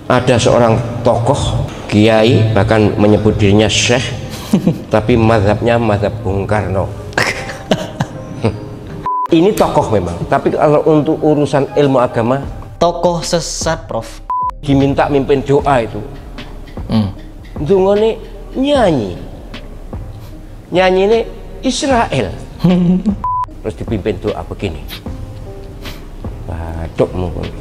Ada seorang tokoh kiai, bahkan menyebut dirinya syekh, tapi mazhabnya mazhab Bung Karno. Ini tokoh memang, tapi kalau untuk urusan ilmu agama, tokoh sesat, Prof. Diminta mimpin doa itu, dungane nyanyi ini Israel, terus dipimpin doa begini, baduk mungkin.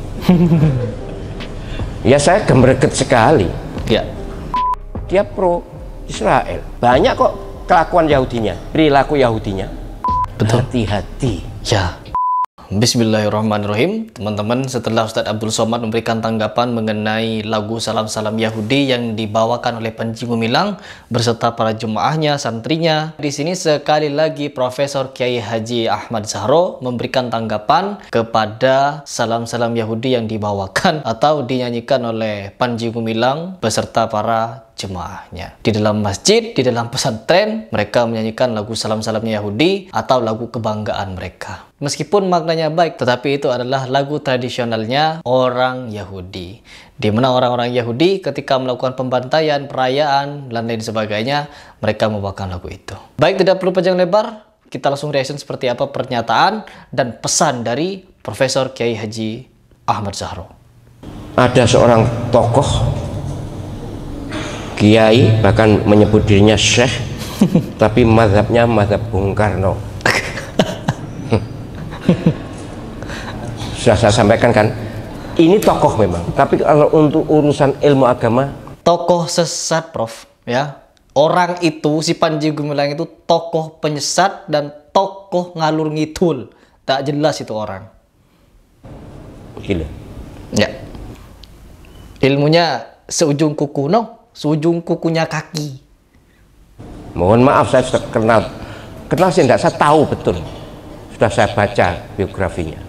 Ya saya gemerget sekali. Ya. Dia pro Israel. Banyak kok kelakuan Yahudinya, perilaku Yahudinya. Betul. Hati-hati. Ya. Bismillahirrahmanirrahim. Teman-teman, setelah Ustadz Abdul Somad memberikan tanggapan mengenai lagu Salam-Salam Yahudi yang dibawakan oleh Panji Gumilang beserta para jemaahnya, santrinya, di sini sekali lagi Profesor Kiai Haji Ahmad Zahro memberikan tanggapan kepada Salam-Salam Yahudi yang dibawakan atau dinyanyikan oleh Panji Gumilang beserta para jemaahnya. Di dalam masjid, di dalam pesantren, mereka menyanyikan lagu Salam-Salamnya Yahudi atau lagu kebanggaan mereka. Meskipun maknanya baik, tetapi itu adalah lagu tradisionalnya orang Yahudi. Di mana orang-orang Yahudi ketika melakukan pembantaian, perayaan, dan lain sebagainya, mereka membawakan lagu itu. Baik, tidak perlu panjang lebar, kita langsung reaction seperti apa pernyataan dan pesan dari Profesor Kiai Haji Ahmad Zahro. Ada seorang tokoh kiai, bahkan menyebut dirinya syekh, tapi mazhabnya mazhab Bung Karno. Sudah saya sampaikan kan, ini tokoh memang, tapi kalau untuk urusan ilmu agama, tokoh sesat, Prof. Ya, orang itu, si Panji Gumilang itu tokoh penyesat dan tokoh ngalur ngidul, tak jelas itu orang. Gila. Ya, ilmunya seujung kuku, seujung kukunya kaki. Mohon maaf, saya sudah kenal sih enggak, saya tahu betul, sudah saya baca biografinya.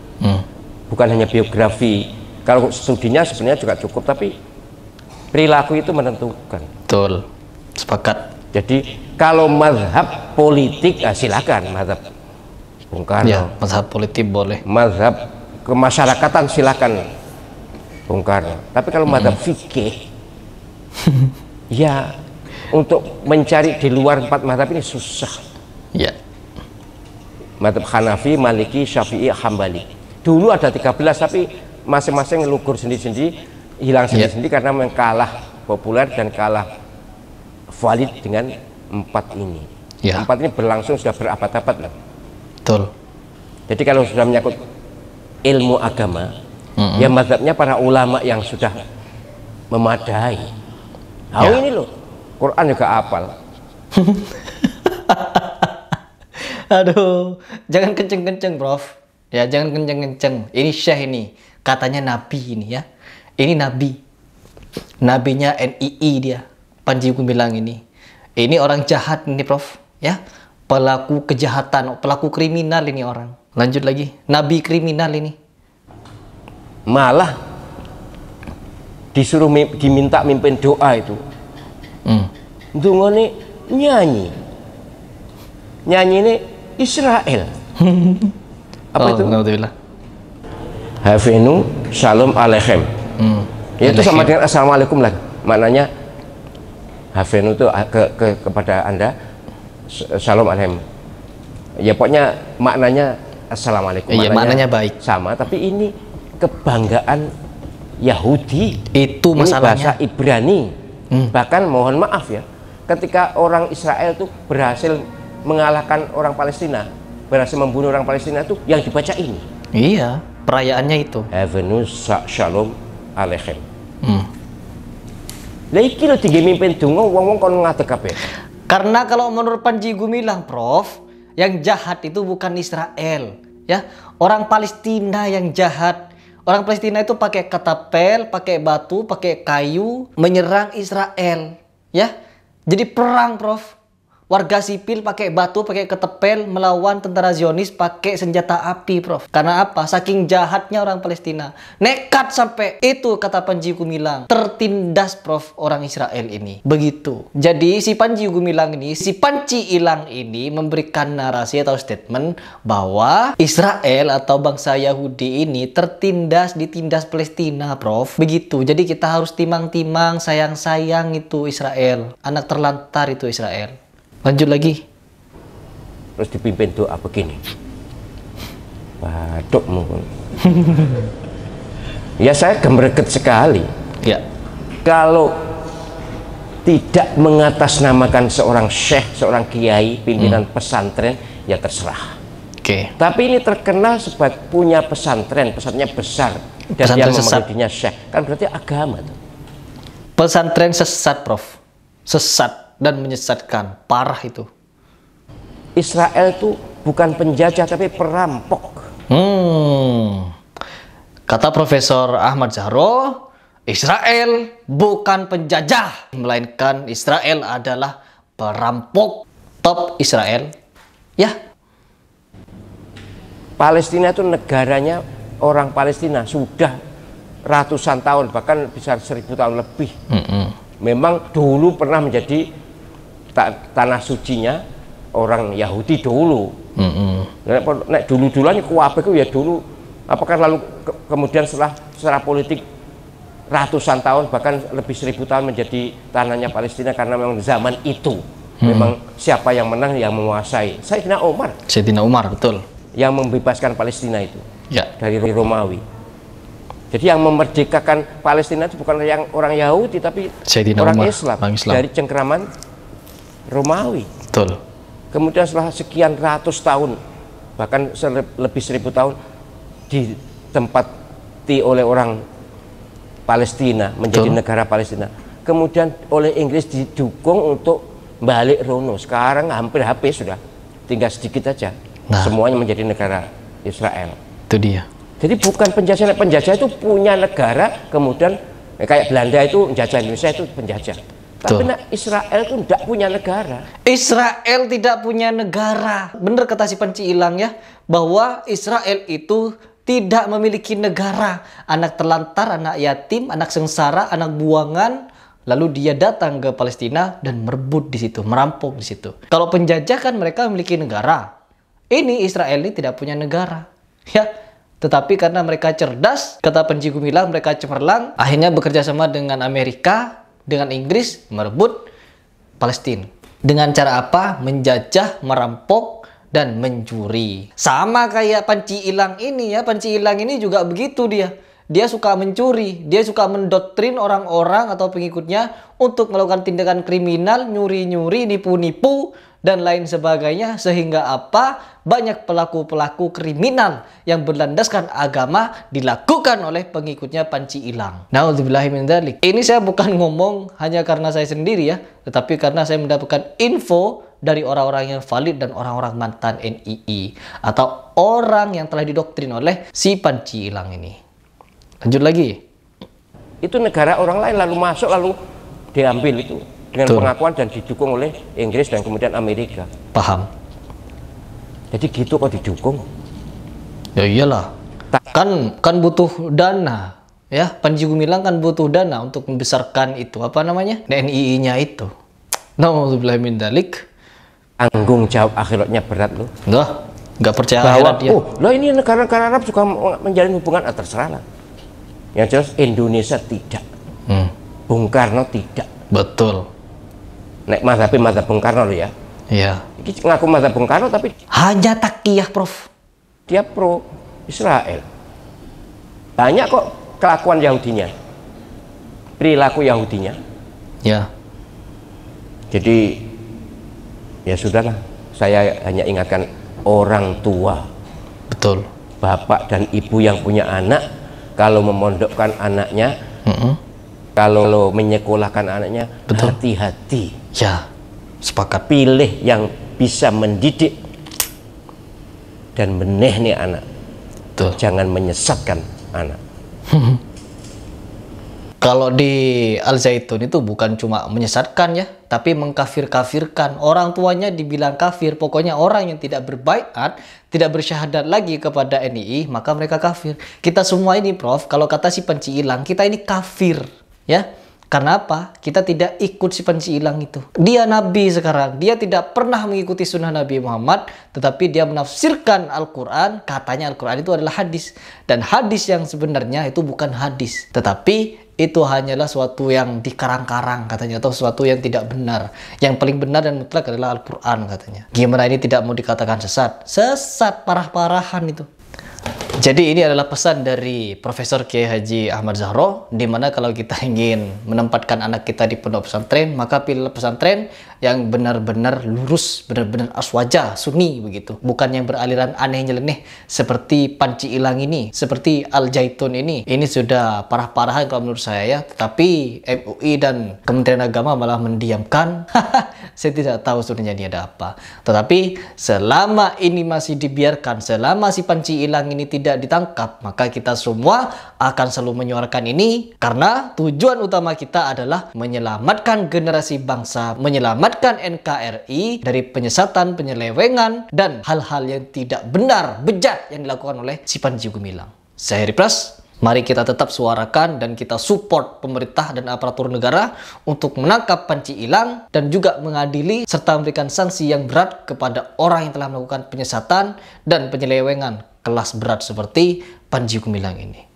Bukan hanya biografi, kalau studinya sebenarnya juga cukup, tapi perilaku itu menentukan. Betul, sepakat. Jadi kalau mazhab politik, silakan mazhab Bung Karno. Ya, mazhab politik boleh. Mazhab kemasyarakatan silakan Bung Karno. Tapi kalau mazhab fikih, ya untuk mencari di luar 4 mazhab ini susah. Ya. Mazhab Hanafi, Maliki, Syafi'i, Hambali. Dulu ada 13, tapi masing-masing ngelugur sendiri-sendiri, hilang sendiri-sendiri karena memang kalah populer dan kalah valid dengan 4 ini. 4 ini berlangsung sudah berabad-abad lah. Betul. Jadi kalau sudah menyangkut ilmu agama, ya mazhabnya para ulama yang sudah memadai. Ini loh, Quran juga hafal. Aduh, jangan kenceng-kenceng, Prof. Ya, jangan kenceng-kenceng. Ini syekh ini, katanya nabi ini ya. Ini nabi. Nabinya NII dia, Panji Gumilang ini. Ini orang jahat ini, Prof. Ya, pelaku kejahatan, pelaku kriminal ini orang. Lanjut lagi, nabi kriminal ini. Malah disuruh diminta mimpin doa itu. Dungane nyanyi ini Israel. Apa itu? Alhamdulillah. Hafenu shalom aleichem. Itu sama dengan assalamualaikum lah. Maknanya hafenu itu kepada Anda, shalom aleichem. Ya pokoknya maknanya assalamualaikum. Iya, maknanya baik. Sama, tapi ini kebanggaan Yahudi. Itu Ini bahasa masalahnya. Ibrani. Bahkan mohon maaf ya, ketika orang Israel itu berhasil mengalahkan orang Palestina, berhasil membunuh orang Palestina, itu yang dibaca ini. Iya, perayaannya itu. Havenu shalom aleichem. Lah iki lho tinggi mimpin donga wong-wong kon ngadeg kabeh. Karena kalau menurut Panji Gumilang, Prof, yang jahat itu bukan Israel, ya. Orang Palestina yang jahat. Orang Palestina itu pakai katapel, pakai batu, pakai kayu menyerang Israel, ya. Jadi perang, Prof. Warga sipil pakai batu, pakai ketepel melawan tentara Zionis pakai senjata api, Prof. Karena apa? Saking jahatnya orang Palestina. Nekat sampai itu, kata Panji Gumilang. Tertindas, Prof, orang Israel ini. Begitu. Jadi si Panji Gumilang ini, si Panci Ilang ini memberikan narasi atau statement bahwa Israel atau bangsa Yahudi ini ditindas Palestina, Prof. Begitu. Jadi kita harus timang-timang, sayang-sayang itu Israel. Anak terlantar itu Israel. Lanjut lagi. Terus dipimpin doa begini. Batuk mungkin. Ya saya gemerget sekali. Ya. Kalau tidak mengatasnamakan seorang syekh, seorang kiai, pimpinan pesantren, ya terserah. Oke. Tapi ini terkenal sebagai punya pesantren, pesantrennya besar. Dan Pesantren dia sesat. memeluknya syekh. Kan berarti agama tuh. Pesantren sesat, Prof. Sesat dan menyesatkan, parah itu. Israel itu bukan penjajah tapi perampok. Kata Profesor Ahmad Zahro, Israel bukan penjajah, melainkan Israel adalah perampok. Top Israel. Ya. Palestina itu negaranya orang Palestina sudah ratusan tahun, bahkan bisa 1000 tahun lebih. Memang dulu pernah menjadi tanah sucinya orang Yahudi dulu. Nek dulu-duluan kuwabe ku ya dulu. Apakah lalu kemudian secara politik ratusan tahun bahkan lebih 1000 tahun menjadi tanahnya Palestina karena memang zaman itu memang siapa yang menang yang menguasai. Sayyidina Umar betul, yang membebaskan Palestina itu ya, dari Romawi. Jadi yang memerdekakan Palestina itu bukan yang orang Yahudi tapi Sayyidina orang Umar, Islam dari cengkeraman Romawi. betul. Kemudian setelah sekian ratus tahun bahkan lebih 1000 tahun ditempati oleh orang Palestina menjadi negara Palestina. Kemudian oleh Inggris didukung untuk balik rono. Sekarang hampir habis sudah, tinggal sedikit aja. Semuanya menjadi negara Israel. Itu dia. Jadi bukan penjajah. Penjajah itu punya negara, kemudian kayak Belanda itu menjajah Indonesia, itu penjajah. Tapi Israel itu tidak punya negara. Israel tidak punya negara. Bener kata si Panci Ilang ya, bahwa Israel itu tidak memiliki negara. Anak terlantar, anak yatim, anak sengsara, anak buangan. Lalu dia datang ke Palestina dan merebut di situ, merampok di situ. Kalau penjajah kan mereka memiliki negara. Ini Israel ini tidak punya negara. Ya, tetapi karena mereka cerdas, kata Panji Gumilang, mereka cemerlang, akhirnya bekerja sama dengan Amerika, dengan Inggris, merebut Palestina. Dengan cara apa? Menjajah, merampok, dan mencuri. Sama kayak Panci Ilang ini ya. Panci Ilang ini juga begitu dia. Dia suka mencuri, dia suka mendoktrin orang-orang atau pengikutnya untuk melakukan tindakan kriminal, nyuri-nyuri, nipu-nipu, dan lain sebagainya. Sehingga apa? Banyak pelaku-pelaku kriminal yang berlandaskan agama dilakukan oleh pengikutnya Panci Ilang. Na'udzubillahi min dzalik. Ini saya bukan ngomong hanya karena saya sendiri ya, tetapi karena saya mendapatkan info dari orang-orang yang valid dan orang-orang mantan NII atau orang yang telah didoktrin oleh si Panci Ilang ini. Lanjut lagi. Itu negara orang lain lalu masuk lalu diambil itu dengan pengakuan dan didukung oleh Inggris dan kemudian Amerika. Paham. Jadi gitu kok didukung. Ya iyalah. Kan butuh dana. Ya, Panji Gumilang kan butuh dana untuk membesarkan itu. Apa namanya? NII-nya itu. Na'udzubillahi min dzalik. Tanggung jawab akhiratnya berat loh. Loh, nggak percaya Bahwa, akhirat dia. loh ini negara-negara Arab juga menjalin hubungan, terserah lah. Yang jelas Indonesia tidak. Bung Karno tidak. Betul. Nek mazhab Bung Karno loh ya. Iya. Ini ngaku mazhab Bung Karno tapi Hanya takiyah, Prof. dia pro Israel. Banyak kok kelakuan Yahudinya, perilaku Yahudinya. Ya. Jadi ya sudahlah, saya hanya ingatkan orang tua, Betul. bapak dan ibu yang punya anak, kalau memondokkan anaknya, kalau menyekolahkan anaknya, hati-hati. Ya, sepakat. Pilih yang bisa mendidik dan menehni anak. Betul. Jangan menyesatkan anak. Kalau di Al Zaitun itu bukan cuma menyesatkan ya, tapi mengkafir-kafirkan. Orang tuanya dibilang kafir. Pokoknya orang yang tidak berbaiat, tidak bersyahadat lagi kepada NII, maka mereka kafir. Kita semua ini, Prof, kalau kata si Panji Ilang, kita ini kafir, ya. Karena apa? Kita tidak ikut si Panji Ilang itu. Dia nabi sekarang. Dia tidak pernah mengikuti sunnah Nabi Muhammad, tetapi dia menafsirkan Al-Quran. Katanya Al-Quran itu adalah hadis. Dan hadis yang sebenarnya itu bukan hadis, tetapi itu hanyalah suatu yang dikarang-karang katanya, atau suatu yang tidak benar. Yang paling benar dan mutlak adalah Al-Quran katanya. Gimana ini tidak mau dikatakan sesat? Sesat parah-parahan itu. Jadi ini adalah pesan dari Profesor Kiai Haji Ahmad Zahro, di mana kalau kita ingin menempatkan anak kita di pondok pesantren, maka pilih pesantren yang benar-benar lurus, benar-benar aswaja, sunni begitu. Bukan yang beraliran aneh nyeleneh seperti Panji Ilang ini, seperti Al Zaitun ini. Ini sudah parah-parahan kalau menurut saya ya. Tetapi MUI dan Kementerian Agama malah mendiamkan. Saya tidak tahu sebenarnya ini ada apa. Tetapi selama ini masih dibiarkan, selama si Panji Ilang ini tidak ditangkap, maka kita semua akan selalu menyuarakan ini, karena tujuan utama kita adalah menyelamatkan generasi bangsa, menyelamatkan NKRI dari penyesatan, penyelewengan, dan hal-hal yang tidak benar, bejat yang dilakukan oleh si Panji Gumilang. Saya Heri Pras. Mari kita tetap suarakan dan kita support pemerintah dan aparatur negara untuk menangkap Panji Ilang dan juga mengadili serta memberikan sanksi yang berat kepada orang yang telah melakukan penyesatan dan penyelewengan kelas berat seperti Panji Gumilang ini.